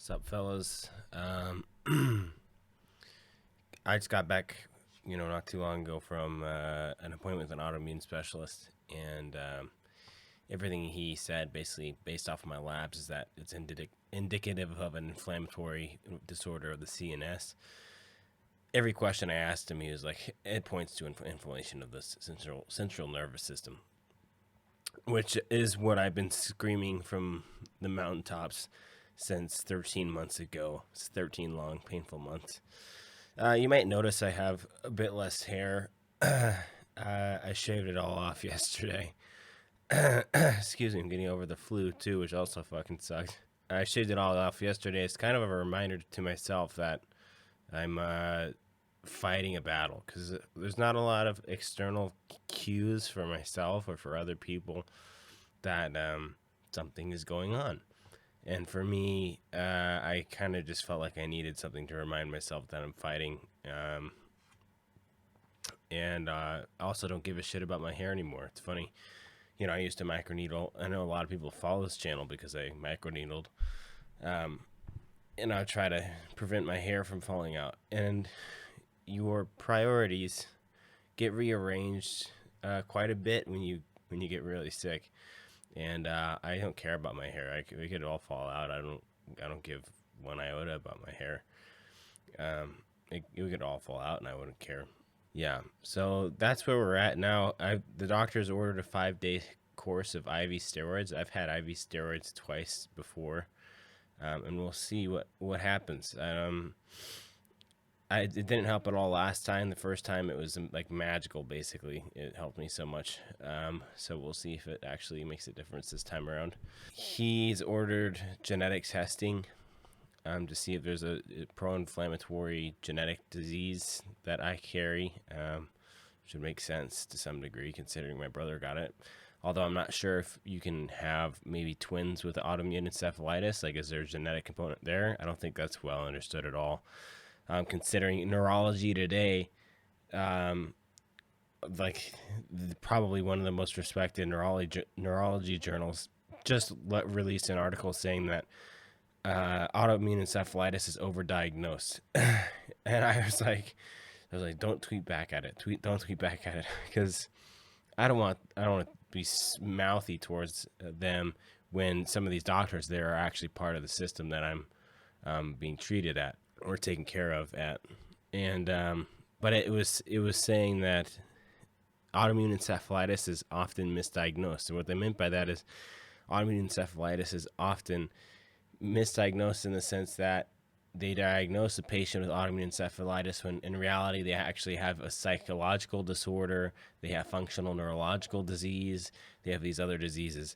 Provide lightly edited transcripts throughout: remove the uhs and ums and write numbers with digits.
Sup, fellas? I just got back, not too long ago from an appointment with an autoimmune specialist, and everything he said, basically based off of my labs, is that it's indicative of an inflammatory disorder of the CNS. Every question I asked him, he was like, it points to inflammation of the central nervous system, which is what I've been screaming from the mountaintops since 13 months ago. It's 13 long, painful months. You might notice I have a bit less hair. I shaved it all off yesterday. Excuse me, I'm getting over the flu too, which also fucking sucked. I shaved it all off yesterday. It's kind of a reminder to myself that I'm fighting a battle because there's not a lot of external cues for myself or for other people that something is going on. And for me, I kind of just felt like I needed something to remind myself that I'm fighting. And I also don't give a shit about my hair anymore. It's funny. I used to microneedle. I know a lot of people follow this channel because I microneedled. And I try to prevent my hair from falling out. And your priorities get rearranged quite a bit when you get really sick. And I don't care about my hair. It could all fall out. I don't give one iota about my hair. It could all fall out, and I wouldn't care. Yeah. So that's where we're at now. The doctor's ordered a 5-day course of IV steroids. I've had IV steroids twice before, and we'll see what happens. It didn't help at all last time. The first time it was like magical, basically. It helped me so much. So we'll see if it actually makes a difference this time around. He's ordered genetic testing to see if there's a pro-inflammatory genetic disease that I carry. Should make sense to some degree considering my brother got it. Although I'm not sure if you can have maybe twins with autoimmune encephalitis. Like, is there a genetic component there? I don't think that's well understood at all. Considering neurology today, like probably one of the most respected neurology journals just released an article saying that autoimmune encephalitis is overdiagnosed. And I was like, don't tweet back at it. Don't tweet back at it, because I don't want to be mouthy towards them when some of these doctors there are actually part of the system that I'm being treated at or taken care of at. And but it was saying that autoimmune encephalitis is often misdiagnosed. And what they meant by that is autoimmune encephalitis is often misdiagnosed in the sense that they diagnose a patient with autoimmune encephalitis when in reality they actually have a psychological disorder, they have functional neurological disease, they have these other diseases.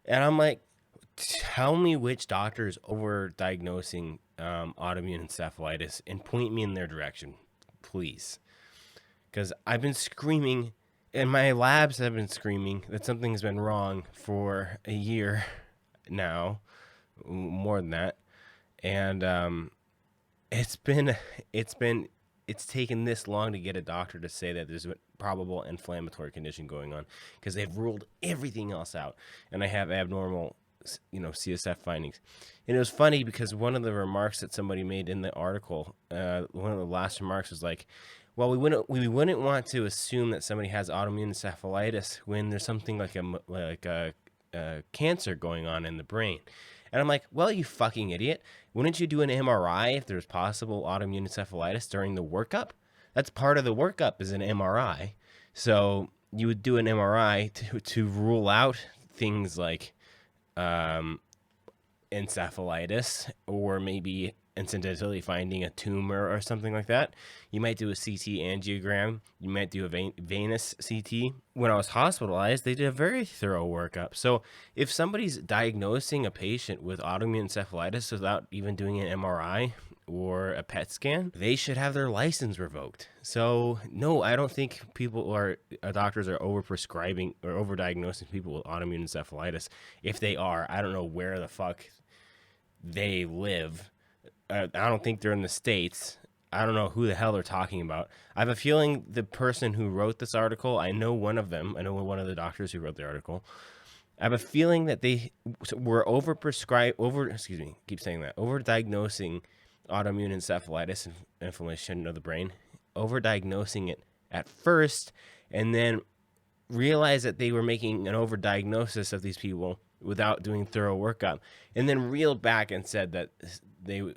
And I'm like, tell me which doctor is over-diagnosing autoimmune encephalitis and point me in their direction, please. Because I've been screaming, and my labs have been screaming that something's been wrong for a year now, more than that. And it's taken this long to get a doctor to say that there's a probable inflammatory condition going on, because they've ruled everything else out, and I have abnormal CSF findings. And it was funny because one of the remarks that somebody made in the article, one of the last remarks was like, well, we wouldn't want to assume that somebody has autoimmune encephalitis when there's something like a cancer going on in the brain. And I'm like, well, you fucking idiot. Wouldn't you do an MRI if there's possible autoimmune encephalitis during the workup? That's part of the workup, is an MRI. So you would do an MRI to rule out things like encephalitis, or maybe incidentally finding a tumor or something like that. You might do a CT angiogram. You might do a venous CT. When I was hospitalized, they did a very thorough workup. So if somebody's diagnosing a patient with autoimmune encephalitis without even doing an MRI or a PET scan, they should have their license revoked. So no, I don't think doctors are overprescribing or overdiagnosing people with autoimmune encephalitis. If they are, I don't know where the fuck they live. I don't think they're in the States. I don't know who the hell they're talking about. I have a feeling the person who wrote this article, I know one of them. I know one of the doctors who wrote the article. I have a feeling that they were overdiagnosing autoimmune encephalitis and inflammation of the brain, overdiagnosing it at first, and then realized that they were making an overdiagnosis of these people without doing thorough workup, and then reeled back and said that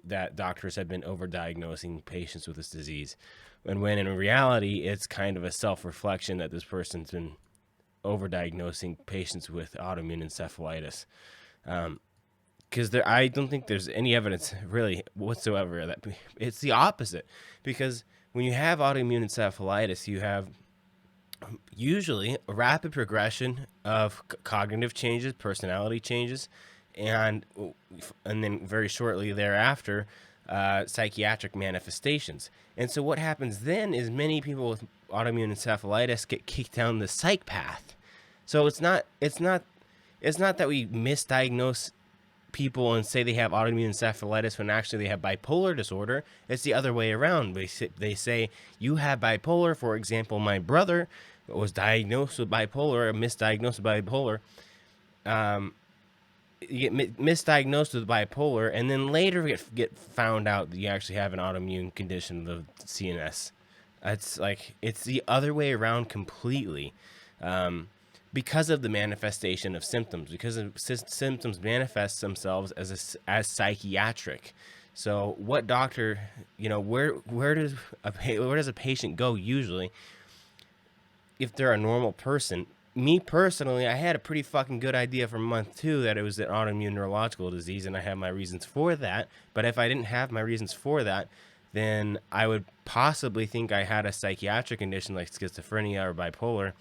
that doctors had been overdiagnosing patients with this disease, and when in reality it's kind of a self-reflection that this person's been overdiagnosing patients with autoimmune encephalitis. Because I don't think there's any evidence really whatsoever that it's the opposite. Because when you have autoimmune encephalitis, you have usually a rapid progression of cognitive changes, personality changes, and then very shortly thereafter, psychiatric manifestations. And so what happens then is many people with autoimmune encephalitis get kicked down the psych path. So it's not that we misdiagnose people and say they have autoimmune encephalitis when actually they have bipolar disorder. It's the other way around. They say you have bipolar. For example, my brother was diagnosed with bipolar, or misdiagnosed with bipolar. You get misdiagnosed with bipolar, and then later get found out that you actually have an autoimmune condition of the CNS. It's the other way around completely. Because of the manifestation of symptoms, because symptoms manifest themselves as psychiatric. So what doctor, where does a patient go usually if they're a normal person? Me personally, I had a pretty fucking good idea from month 2 that it was an autoimmune neurological disease, and I had my reasons for that. But if I didn't have my reasons for that, then I would possibly think I had a psychiatric condition like schizophrenia or bipolar.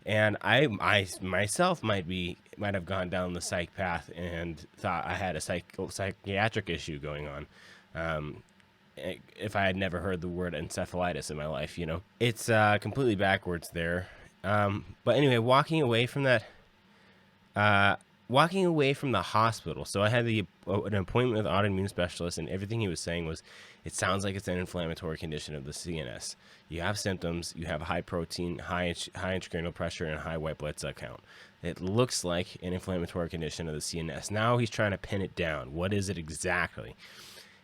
And I myself might have gone down the psych path and thought I had a psychiatric issue going on. If I had never heard the word encephalitis in my life, it's completely backwards there. But anyway, walking away from the hospital. So I had an appointment with an autoimmune specialist, and everything he was saying was, it sounds like it's an inflammatory condition of the CNS. You have symptoms, you have high protein, high intracranial pressure, and high white blood cell count. It looks like an inflammatory condition of the CNS. Now he's trying to pin it down. What is it exactly?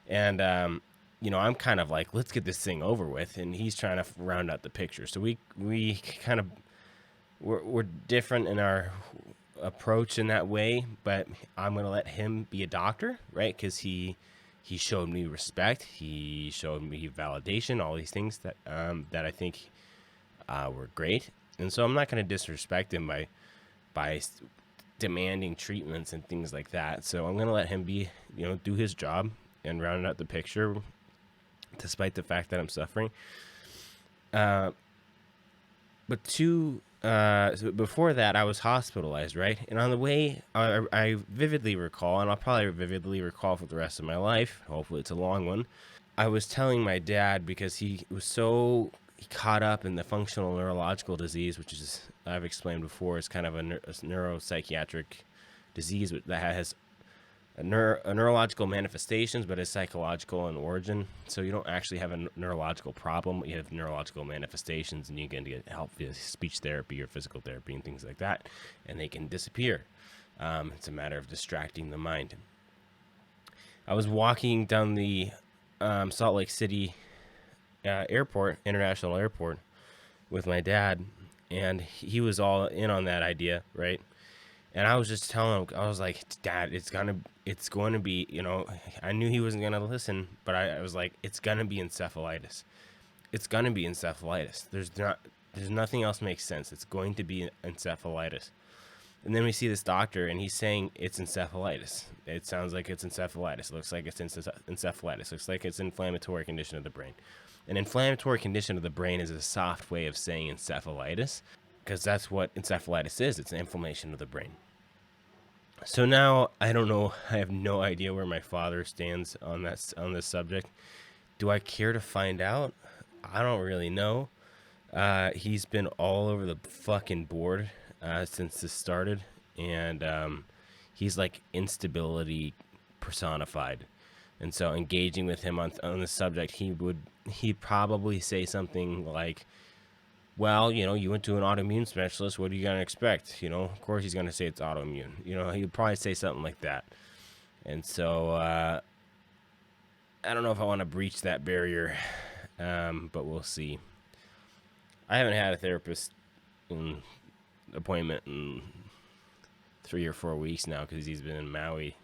And, I'm kind of like, let's get this thing over with. And he's trying to round out the picture. So we kind of, we're different in our approach in that way, but I'm going to let him be a doctor, right? Because he showed me respect. He showed me validation, all these things that I think were great. And so I'm not going to disrespect him by demanding treatments and things like that. So I'm going to let him do his job and round out the picture, despite the fact that I'm suffering. But so before that, I was hospitalized, right? And on the way, I vividly recall, and I'll probably vividly recall for the rest of my life, hopefully it's a long one, I was telling my dad, because he was so caught up in the functional neurological disease, which is, I've explained before, is kind of a neuropsychiatric disease that has a neurological manifestations, but is psychological in origin. So you don't actually have a neurological problem. You have neurological manifestations, and you can get help via speech therapy or physical therapy and things like that, and they can disappear. It's a matter of distracting the mind. I was walking down the Salt Lake City international airport with my dad, and he was all in on that idea, right? And I was just telling him, I was like, Dad, it's going to be, I knew he wasn't going to listen, but I was like, it's going to be encephalitis. It's going to be encephalitis. There's nothing else makes sense. It's going to be encephalitis. And then we see this doctor, and he's saying it's encephalitis. It sounds like it's encephalitis. It looks like it's encephalitis. It looks like it's an inflammatory condition of the brain. An inflammatory condition of the brain is a soft way of saying encephalitis, because that's what encephalitis is. It's an inflammation of the brain. So now I don't know. I have no idea where my father stands on this subject. Do I care to find out? I don't really know. He's been all over the fucking board since this started, and he's like instability personified. And so engaging with him on the subject, he'd probably say something like, Well, you went to an autoimmune specialist. What are you going to expect? Of course he's going to say it's autoimmune. He'd probably say something like that. And so I don't know if I want to breach that barrier, but we'll see. I haven't had a therapist appointment in 3 or 4 weeks now because he's been in Maui.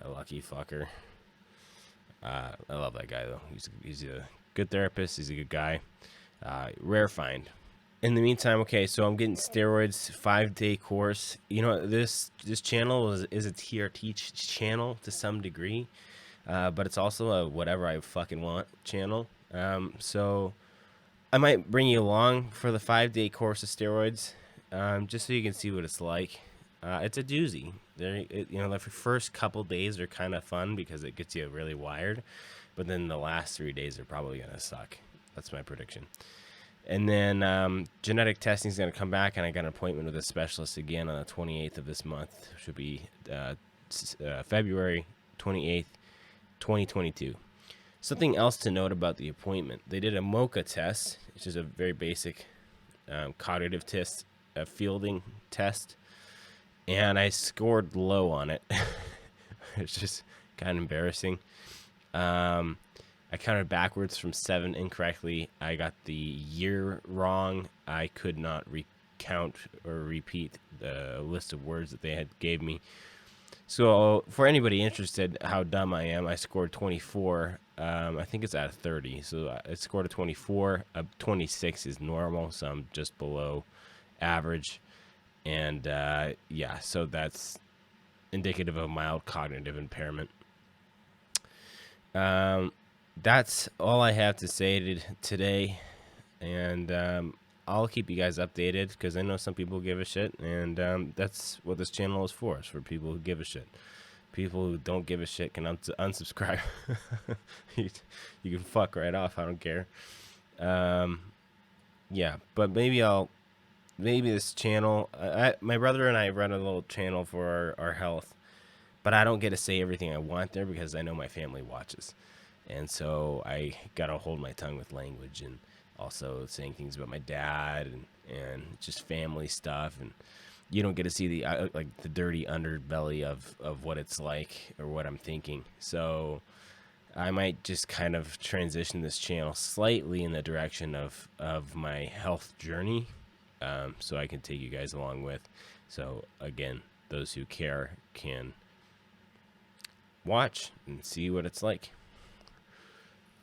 A lucky fucker. I love that guy, though. He's a good therapist. He's a good guy. Rare find. In the meantime, okay, so I'm getting steroids, 5-day course. This channel is a TRT channel to some degree, but it's also a whatever I fucking want channel. So I might bring you along for the 5-day course of steroids, just so you can see what it's like. It's a doozy. The first couple days are kind of fun because it gets you really wired, but then the last 3 days are probably gonna suck. That's my prediction. And then genetic testing is going to come back, and I got an appointment with a specialist again on the 28th of this month, which will be February 28th, 2022. Something else to note about the appointment. They did a MoCA test, which is a very basic cognitive test, a fielding test, and I scored low on it. It's just kind of embarrassing. I counted backwards from 7 incorrectly. I got the year wrong. I could not recount or repeat the list of words that they had gave me. So for anybody interested how dumb I am, I scored 24. I think it's out of 30. So I scored a 24. A 26 is normal, so I'm just below average. And yeah, so that's indicative of mild cognitive impairment. That's all I have to say today, and I'll keep you guys updated because I know some people give a shit, and that's what this channel is for. It's for people who give a shit. People who don't give a shit can unsubscribe. you can fuck right off. I don't care. Yeah, but maybe this channel. My brother and I run a little channel for our health, but I don't get to say everything I want there because I know my family watches. And so I got to hold my tongue with language and also saying things about my dad and just family stuff. And you don't get to see the dirty underbelly of what it's like or what I'm thinking. So I might just kind of transition this channel slightly in the direction of my health journey, so I can take you guys along with. So again, those who care can watch and see what it's like.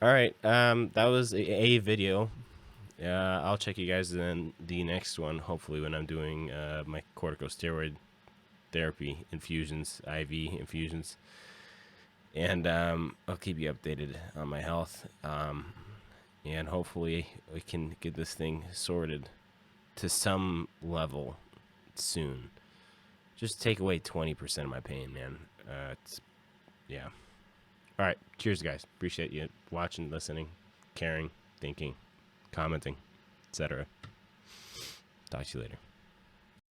All right, that was a video. I'll check you guys in the next one, hopefully when I'm doing my corticosteroid therapy infusions, IV infusions. And I'll keep you updated on my health. And hopefully we can get this thing sorted to some level soon. Just take away 20% of my pain, man. Yeah. All right. Cheers, guys. Appreciate you watching, listening, caring, thinking, commenting, etc. Talk to you later.